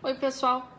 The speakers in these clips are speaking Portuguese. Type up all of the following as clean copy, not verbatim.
Oi, pessoal.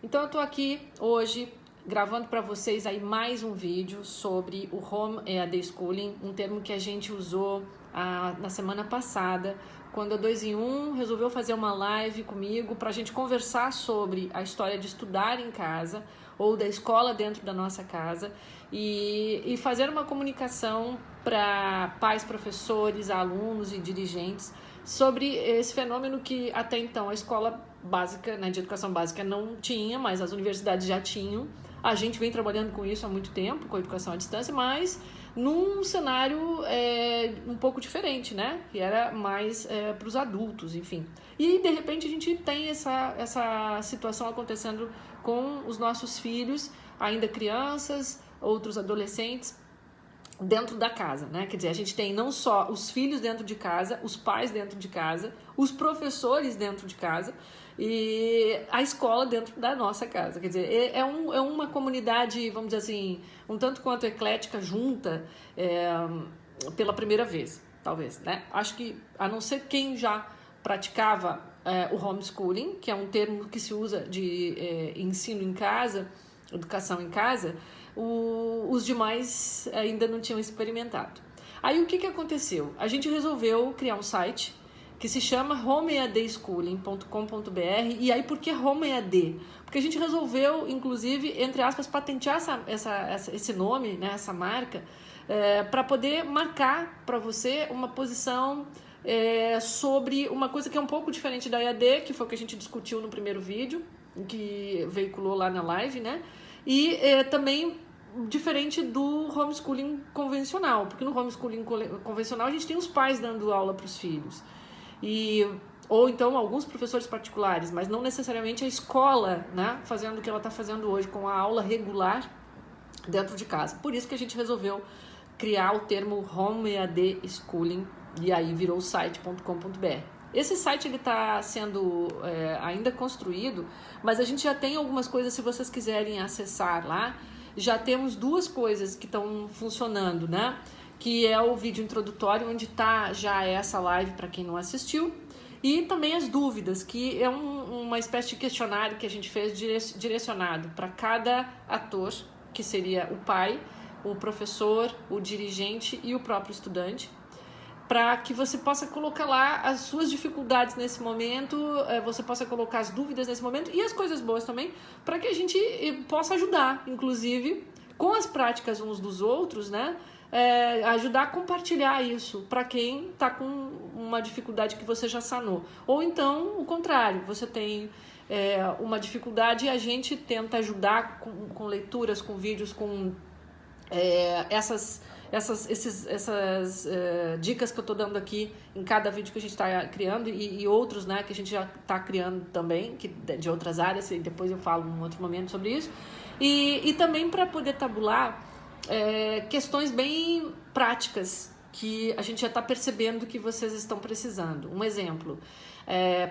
Então eu tô aqui hoje gravando para vocês aí mais um vídeo sobre o Home EAD Schooling, um termo que a gente usou na semana passada, quando a 2 em 1 resolveu fazer uma live comigo para a gente conversar sobre a história de estudar em casa ou da escola dentro da nossa casa e fazer uma comunicação para pais, professores, alunos e dirigentes sobre esse fenômeno que até então a escola básica, né, de educação básica não tinha, mas as universidades já tinham. A gente vem trabalhando com isso há muito tempo, com a educação à distância, mas num cenário um pouco diferente, né? Que era mais para os adultos, enfim. E, de repente, a gente tem essa situação acontecendo com os nossos filhos, ainda crianças, outros adolescentes, dentro da casa, né? Quer dizer, a gente tem não só os filhos dentro de casa, os pais dentro de casa, os professores dentro de casa e a escola dentro da nossa casa. Quer dizer, é uma comunidade, vamos dizer assim, um tanto quanto eclética, junta pela primeira vez, talvez, né? Acho que, a não ser quem já praticava o homeschooling, que é um termo que se usa de ensino em casa, educação em casa, os demais ainda não tinham experimentado. Aí o que aconteceu? A gente resolveu criar um site que se chama homeeadschooling.com.br. E aí por que Home EAD? Porque a gente resolveu, inclusive, entre aspas, patentear esse nome, né, essa marca, para poder marcar para você uma posição sobre uma coisa que é um pouco diferente da EAD, que foi o que a gente discutiu no primeiro vídeo, que veiculou lá na live, né? E também diferente do homeschooling convencional, porque no homeschooling convencional a gente tem os pais dando aula para os filhos, ou então alguns professores particulares, mas não necessariamente a escola, né, fazendo o que ela está fazendo hoje com a aula regular dentro de casa. Por isso que a gente resolveu criar o termo Home EAD Schooling, e aí virou site.com.br. Esse site está sendo ainda construído, mas a gente já tem algumas coisas, se vocês quiserem acessar lá. Já temos duas coisas que estão funcionando, né? Que é o vídeo introdutório, onde está já essa live para quem não assistiu, e também as dúvidas, que é uma espécie de questionário que a gente fez direcionado para cada ator, que seria o pai, o professor, o dirigente e o próprio estudante, para que você possa colocar lá as suas dificuldades nesse momento, você possa colocar as dúvidas nesse momento e as coisas boas também, para que a gente possa ajudar, inclusive, com as práticas uns dos outros, né? Ajudar a compartilhar isso para quem está com uma dificuldade que você já sanou. Ou então, o contrário, você tem uma dificuldade e a gente tenta ajudar com leituras, com vídeos, com essas dicas que eu estou dando aqui em cada vídeo que a gente está criando e outros, né, que a gente já está criando também, de outras áreas, e depois eu falo em outro momento sobre isso. E também para poder tabular questões bem práticas que a gente já está percebendo que vocês estão precisando. Um exemplo,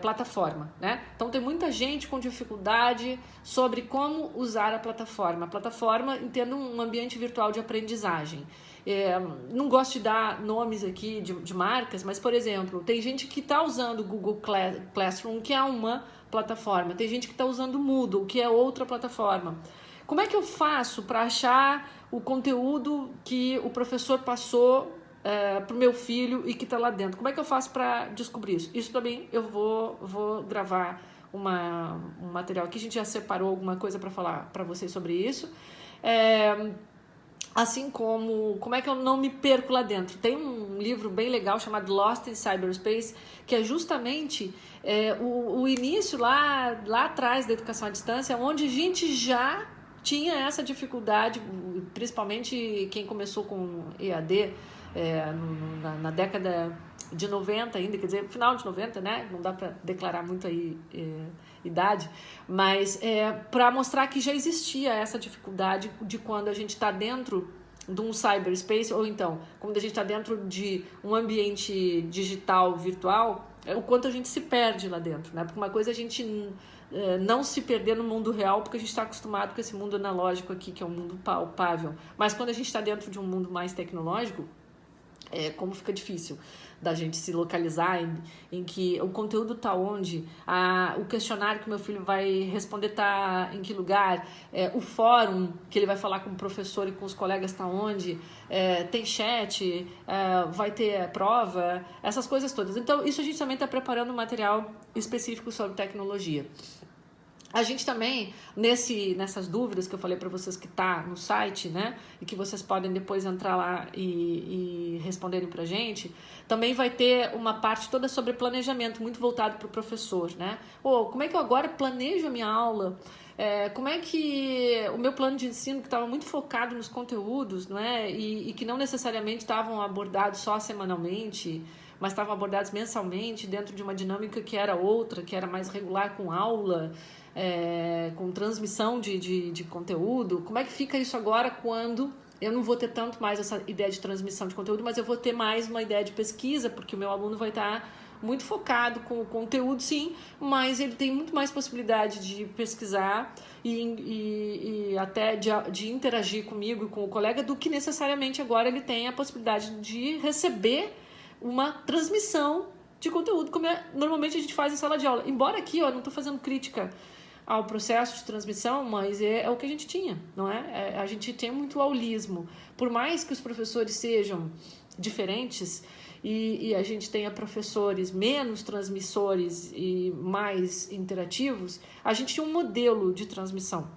plataforma, né? Então tem muita gente com dificuldade sobre como usar a plataforma. A plataforma, entendo, um ambiente virtual de aprendizagem. Não gosto de dar nomes aqui de marcas, mas, por exemplo, tem gente que está usando o Google Classroom, que é uma plataforma. Tem gente que está usando o Moodle, que é outra plataforma. Como é que eu faço para achar o conteúdo que o professor passou para o meu filho e que está lá dentro? Como é que eu faço para descobrir isso? Isso também eu vou gravar um material aqui. A gente já separou alguma coisa para falar para vocês sobre isso. Assim como é que eu não me perco lá dentro. Tem um livro bem legal chamado Lost in Cyberspace, que é justamente o início lá atrás da educação à distância, onde a gente já tinha essa dificuldade, principalmente quem começou com EAD na década de 90 ainda, quer dizer, final de 90, né? Não dá para declarar muito aí idade, mas para mostrar que já existia essa dificuldade de quando a gente está dentro de um cyberspace, ou então, quando a gente está dentro de um ambiente digital, virtual, o quanto a gente se perde lá dentro, né? Porque uma coisa é a gente não se perder no mundo real, porque a gente está acostumado com esse mundo analógico aqui, que é um mundo palpável, mas quando a gente está dentro de um mundo mais tecnológico, como fica difícil da gente se localizar em que o conteúdo está onde, o questionário que meu filho vai responder está em que lugar, o fórum que ele vai falar com o professor e com os colegas está onde, tem chat, vai ter prova, essas coisas todas. Então, isso a gente também está preparando um material específico sobre tecnologia. A gente também, nessas dúvidas que eu falei para vocês que tá no site, né, e que vocês podem depois entrar lá e responderem pra gente, também vai ter uma parte toda sobre planejamento, muito voltado para o professor, né? Como é que eu agora planejo a minha aula? Como é que o meu plano de ensino, que estava muito focado nos conteúdos, não é? E que não necessariamente estavam abordados só semanalmente, mas estavam abordados mensalmente dentro de uma dinâmica que era outra, que era mais regular com aula, com transmissão de conteúdo. Como é que fica isso agora quando eu não vou ter tanto mais essa ideia de transmissão de conteúdo, mas eu vou ter mais uma ideia de pesquisa, porque o meu aluno vai estar muito focado com o conteúdo, sim, mas ele tem muito mais possibilidade de pesquisar e até de interagir comigo e com o colega do que necessariamente agora ele tem a possibilidade de receber uma transmissão de conteúdo, como normalmente a gente faz em sala de aula. Embora aqui, não estou fazendo crítica ao processo de transmissão, mas é o que a gente tinha, não é? A gente tem muito aulismo. Por mais que os professores sejam diferentes e a gente tenha professores menos transmissores e mais interativos, a gente tinha um modelo de transmissão.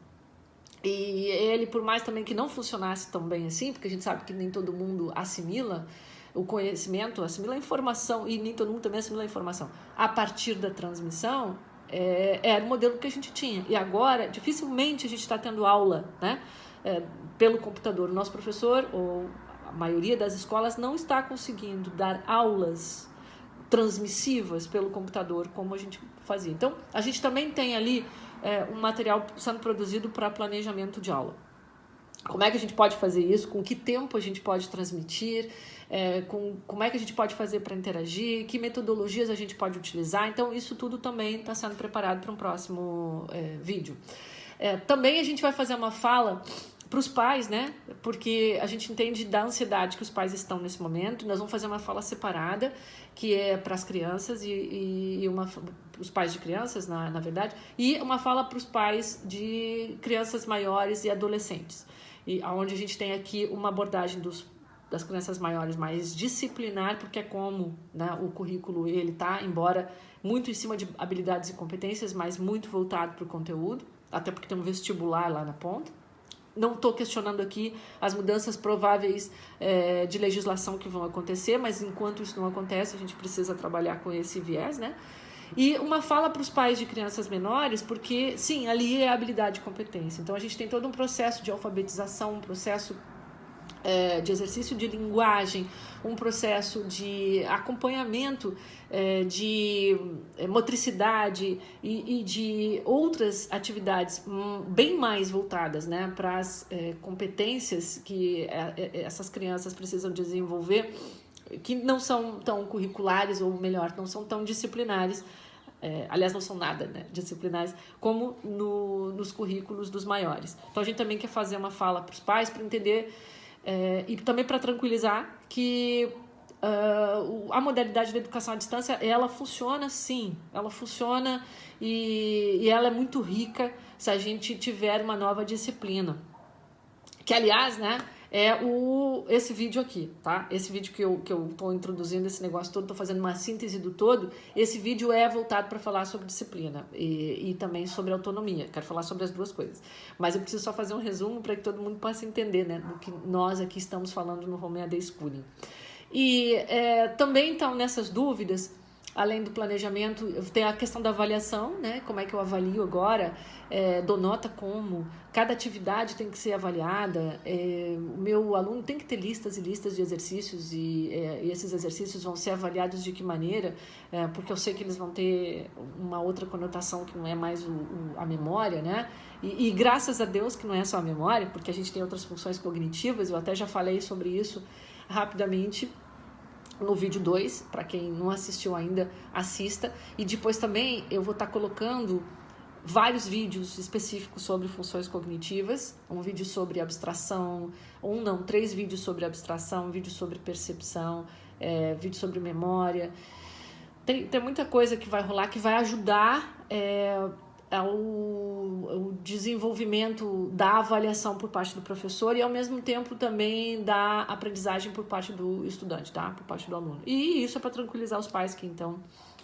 E ele, por mais também que não funcionasse tão bem assim, porque a gente sabe que nem todo mundo assimila o conhecimento, assimila a informação, e nem todo mundo também assimila a informação a partir da transmissão, era o modelo que a gente tinha. E agora, dificilmente a gente está tendo aula, né, pelo computador. O nosso professor, ou a maioria das escolas, não está conseguindo dar aulas transmissivas pelo computador como a gente fazia. Então, a gente também tem ali um material sendo produzido para planejamento de aula. Como é que a gente pode fazer isso? Com que tempo a gente pode transmitir? Como é que a gente pode fazer para interagir? Que metodologias a gente pode utilizar? Então, isso tudo também está sendo preparado para um próximo vídeo. Também a gente vai fazer uma fala para os pais, né? Porque a gente entende da ansiedade que os pais estão nesse momento. Nós vamos fazer uma fala separada, que é para as crianças e os pais de crianças, na verdade, e uma fala para os pais de crianças maiores e adolescentes. E onde a gente tem aqui uma abordagem das crianças maiores mais disciplinar, porque é como, né, o currículo ele tá, embora muito em cima de habilidades e competências, mas muito voltado para o conteúdo, até porque tem um vestibular lá na ponta. Não estou questionando aqui as mudanças prováveis de legislação que vão acontecer, mas enquanto isso não acontece, a gente precisa trabalhar com esse viés, né? E uma fala para os pais de crianças menores, porque, sim, ali é habilidade e competência. Então, a gente tem todo um processo de alfabetização, um processo de exercício de linguagem, um processo de acompanhamento de motricidade e de outras atividades bem mais voltadas, né, para as competências que essas crianças precisam desenvolver, que não são tão curriculares, ou melhor, não são tão disciplinares, aliás, não são nada, né, disciplinares, como nos currículos dos maiores. Então, a gente também quer fazer uma fala para os pais para entender e também para tranquilizar que a modalidade da educação à distância, ela funciona sim, ela funciona e ela é muito rica se a gente tiver uma nova disciplina. Que, aliás, né, esse vídeo aqui, tá? Esse vídeo que eu tô introduzindo esse negócio todo, tô fazendo uma síntese do todo. Esse vídeo é voltado para falar sobre disciplina e também sobre autonomia. Quero falar sobre as duas coisas. Mas eu preciso só fazer um resumo para que todo mundo possa entender, né, do que nós aqui estamos falando no Home EAD Schooling. E também estão nessas dúvidas, além do planejamento, tem a questão da avaliação, né? Como é que eu avalio agora? Dou nota como? Cada atividade tem que ser avaliada. O meu aluno tem que ter listas e listas de exercícios e esses exercícios vão ser avaliados de que maneira? Porque eu sei que eles vão ter uma outra conotação que não é mais a memória, né? E graças a Deus que não é só a memória, porque a gente tem outras funções cognitivas. Eu até já falei sobre isso rapidamente no vídeo 2, para quem não assistiu ainda, assista. E depois também eu vou estar colocando vários vídeos específicos sobre funções cognitivas, um vídeo sobre abstração, 3 vídeos sobre abstração, um vídeo sobre percepção, vídeo sobre memória. Tem muita coisa que vai rolar que vai ajudar o desenvolvimento da avaliação por parte do professor e, ao mesmo tempo, também da aprendizagem por parte do estudante, tá? Por parte do aluno. E isso é para tranquilizar os pais, que então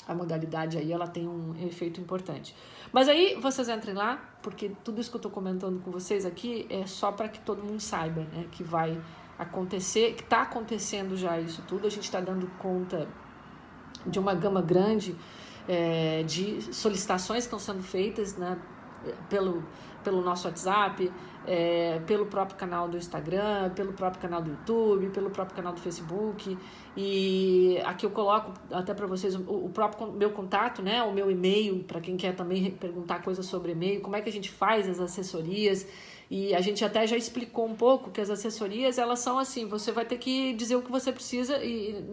a modalidade aí ela tem um efeito importante. Mas aí vocês entrem lá, porque tudo isso que eu estou comentando com vocês aqui é só para que todo mundo saiba, né, que vai acontecer, que está acontecendo já isso tudo. A gente está dando conta de uma gama grande de solicitações que estão sendo feitas, né, pelo nosso WhatsApp, pelo próprio canal do Instagram, pelo próprio canal do YouTube, pelo próprio canal do Facebook. E aqui eu coloco até para vocês o próprio meu contato, né, o meu e-mail, para quem quer também perguntar coisas sobre e-mail, como é que a gente faz as assessorias. E a gente até já explicou um pouco que as assessorias, elas são assim, você vai ter que dizer o que você precisa e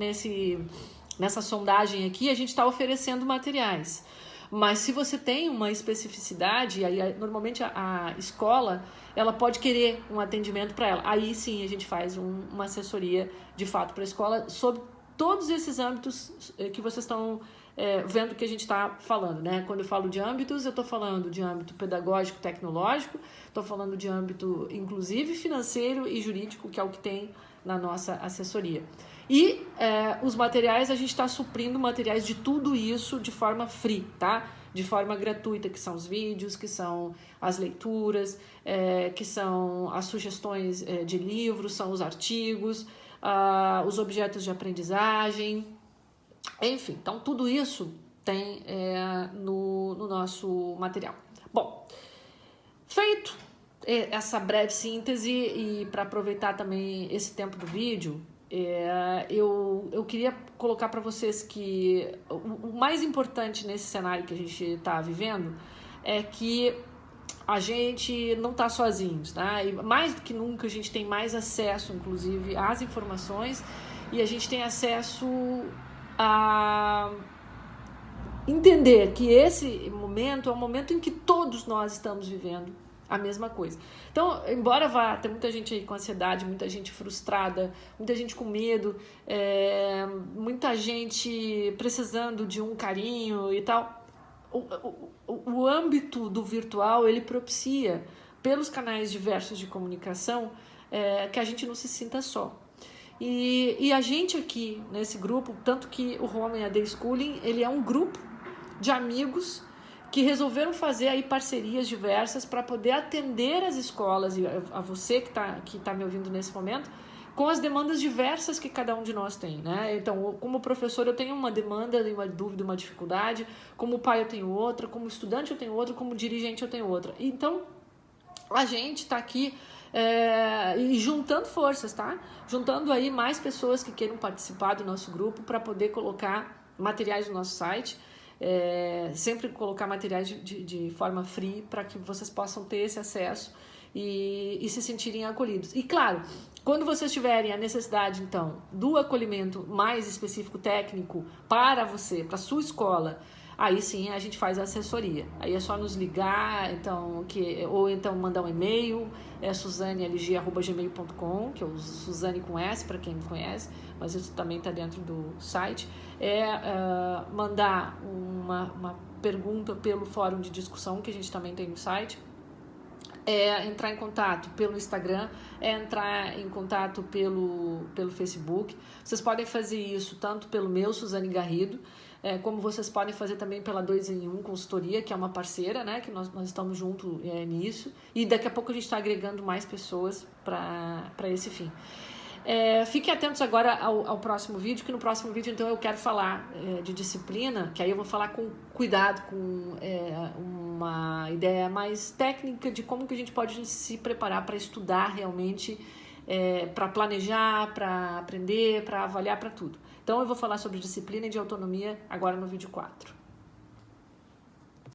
nessa sondagem aqui a gente está oferecendo materiais. Mas se você tem uma especificidade, aí normalmente a escola ela pode querer um atendimento para ela. Aí sim a gente faz uma assessoria de fato para a escola sobre todos esses âmbitos que vocês estão vendo que a gente está falando, né? Quando eu falo de âmbitos, eu estou falando de âmbito pedagógico, tecnológico, estou falando de âmbito inclusive financeiro e jurídico, que é o que tem na nossa assessoria. E os materiais, a gente está suprindo materiais de tudo isso de forma free, tá? De forma gratuita, que são os vídeos, que são as leituras, que são as sugestões de livros, são os artigos, os objetos de aprendizagem, enfim. Então, tudo isso tem no nosso material. Bom, feito essa breve síntese e para aproveitar também esse tempo do vídeo, eu queria colocar para vocês que o mais importante nesse cenário que a gente está vivendo é que a gente não está sozinhos, tá? E mais do que nunca a gente tem mais acesso, inclusive, às informações, e a gente tem acesso a entender que esse momento é um momento em que todos nós estamos vivendo a mesma coisa. Então, embora vá ter muita gente aí com ansiedade, muita gente frustrada, muita gente com medo, muita gente precisando de um carinho e tal, o âmbito do virtual, ele propicia, pelos canais diversos de comunicação, que a gente não se sinta só. E a gente aqui, nesse grupo, tanto que o Home EAD Schooling, ele é um grupo de amigos que resolveram fazer aí parcerias diversas para poder atender as escolas e a você que tá me ouvindo nesse momento, com as demandas diversas que cada um de nós tem, né? Então, como professor eu tenho uma demanda, uma dúvida, uma dificuldade, como pai eu tenho outra, como estudante eu tenho outra, como dirigente eu tenho outra. Então, a gente está aqui e juntando forças, tá? Juntando aí mais pessoas que queiram participar do nosso grupo para poder colocar materiais no nosso site. Sempre colocar materiais de forma free para que vocês possam ter esse acesso e se sentirem acolhidos. E claro, quando vocês tiverem a necessidade, então, do acolhimento mais específico técnico para você, para a sua escola, aí sim a gente faz a assessoria. Aí é só nos ligar, então, ou então mandar um e-mail, suzanelg@gmail.com, que eu uso Suzane com S, para quem me conhece, mas isso também está dentro do site. Mandar uma pergunta pelo fórum de discussão, que a gente também tem no site. Entrar em contato pelo Instagram, entrar em contato pelo Facebook. Vocês podem fazer isso tanto pelo meu, Suzane Garrido, como vocês podem fazer também pela 2 em 1 Consultoria, que é uma parceira, né, que nós estamos juntos nisso, e daqui a pouco a gente está agregando mais pessoas para esse fim. Fiquem atentos agora ao próximo vídeo, que no próximo vídeo então eu quero falar de disciplina, que aí eu vou falar com cuidado, com uma ideia mais técnica de como que a gente pode se preparar para estudar realmente, para planejar, para aprender, para avaliar, para tudo. Então eu vou falar sobre disciplina e de autonomia agora no vídeo 4.